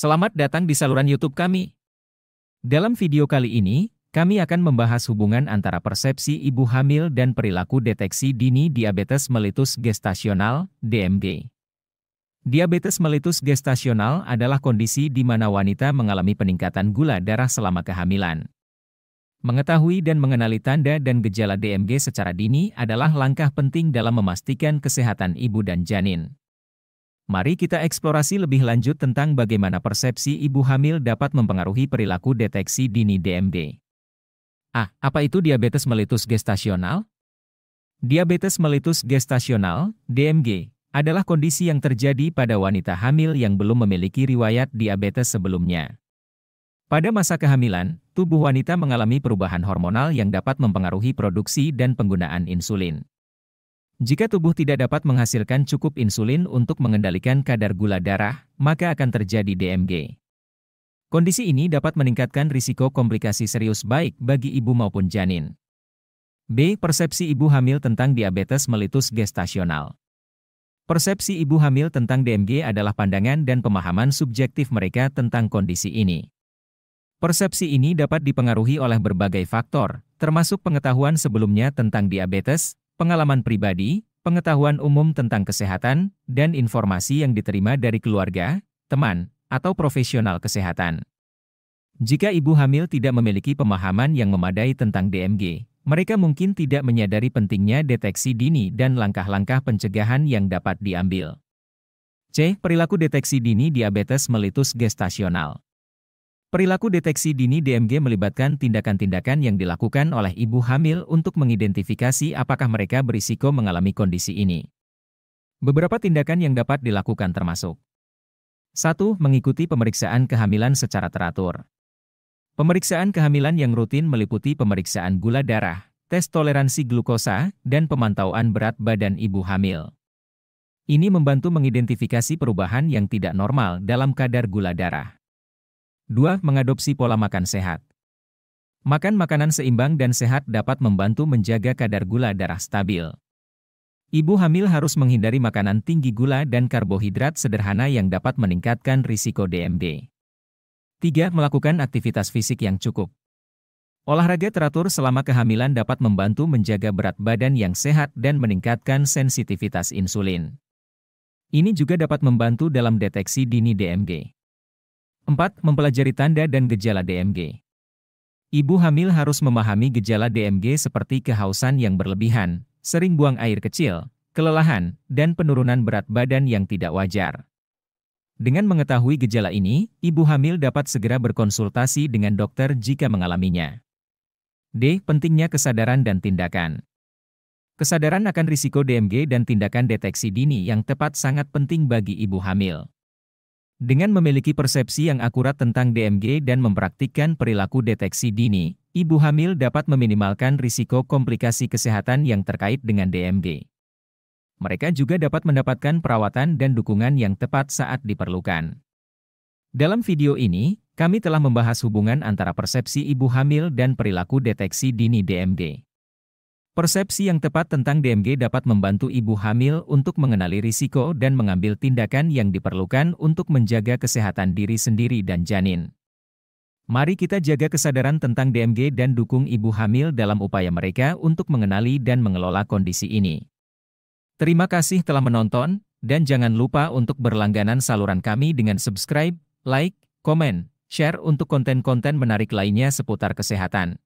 Selamat datang di saluran YouTube kami. Dalam video kali ini, kami akan membahas hubungan antara persepsi ibu hamil dan perilaku deteksi dini diabetes mellitus gestasional, DMG. Diabetes mellitus gestasional adalah kondisi di mana wanita mengalami peningkatan gula darah selama kehamilan. Mengetahui dan mengenali tanda dan gejala DMG secara dini adalah langkah penting dalam memastikan kesehatan ibu dan janin. Mari kita eksplorasi lebih lanjut tentang bagaimana persepsi ibu hamil dapat mempengaruhi perilaku deteksi dini DMG. Apa itu diabetes mellitus gestasional? Diabetes mellitus gestasional, DMG, adalah kondisi yang terjadi pada wanita hamil yang belum memiliki riwayat diabetes sebelumnya. Pada masa kehamilan, tubuh wanita mengalami perubahan hormonal yang dapat mempengaruhi produksi dan penggunaan insulin. Jika tubuh tidak dapat menghasilkan cukup insulin untuk mengendalikan kadar gula darah, maka akan terjadi DMG. Kondisi ini dapat meningkatkan risiko komplikasi serius baik bagi ibu maupun janin. B. Persepsi ibu hamil tentang diabetes mellitus gestasional. Persepsi ibu hamil tentang DMG adalah pandangan dan pemahaman subjektif mereka tentang kondisi ini. Persepsi ini dapat dipengaruhi oleh berbagai faktor, termasuk pengetahuan sebelumnya tentang diabetes, pengalaman pribadi, pengetahuan umum tentang kesehatan, dan informasi yang diterima dari keluarga, teman, atau profesional kesehatan. Jika ibu hamil tidak memiliki pemahaman yang memadai tentang DMG, mereka mungkin tidak menyadari pentingnya deteksi dini dan langkah-langkah pencegahan yang dapat diambil. C. Perilaku deteksi dini diabetes mellitus gestasional. Perilaku deteksi dini DMG melibatkan tindakan-tindakan yang dilakukan oleh ibu hamil untuk mengidentifikasi apakah mereka berisiko mengalami kondisi ini. Beberapa tindakan yang dapat dilakukan termasuk 1. Mengikuti pemeriksaan kehamilan secara teratur. Pemeriksaan kehamilan yang rutin meliputi pemeriksaan gula darah, tes toleransi glukosa, dan pemantauan berat badan ibu hamil. Ini membantu mengidentifikasi perubahan yang tidak normal dalam kadar gula darah. 2. Mengadopsi pola makan sehat. Makan makanan seimbang dan sehat dapat membantu menjaga kadar gula darah stabil. Ibu hamil harus menghindari makanan tinggi gula dan karbohidrat sederhana yang dapat meningkatkan risiko DMG. 3. Melakukan aktivitas fisik yang cukup. Olahraga teratur selama kehamilan dapat membantu menjaga berat badan yang sehat dan meningkatkan sensitivitas insulin. Ini juga dapat membantu dalam deteksi dini DMG. 4. Mempelajari tanda dan gejala DMG. Ibu hamil harus memahami gejala DMG seperti kehausan yang berlebihan, sering buang air kecil, kelelahan, dan penurunan berat badan yang tidak wajar. Dengan mengetahui gejala ini, ibu hamil dapat segera berkonsultasi dengan dokter jika mengalaminya. D. Pentingnya kesadaran dan tindakan. Kesadaran akan risiko DMG dan tindakan deteksi dini yang tepat sangat penting bagi ibu hamil. Dengan memiliki persepsi yang akurat tentang DMG dan mempraktikkan perilaku deteksi dini, ibu hamil dapat meminimalkan risiko komplikasi kesehatan yang terkait dengan DMG. Mereka juga dapat mendapatkan perawatan dan dukungan yang tepat saat diperlukan. Dalam video ini, kami telah membahas hubungan antara persepsi ibu hamil dan perilaku deteksi dini DMG. Persepsi yang tepat tentang DMG dapat membantu ibu hamil untuk mengenali risiko dan mengambil tindakan yang diperlukan untuk menjaga kesehatan diri sendiri dan janin. Mari kita jaga kesadaran tentang DMG dan dukung ibu hamil dalam upaya mereka untuk mengenali dan mengelola kondisi ini. Terima kasih telah menonton, dan jangan lupa untuk berlangganan saluran kami dengan subscribe, like, komen, share untuk konten-konten menarik lainnya seputar kesehatan.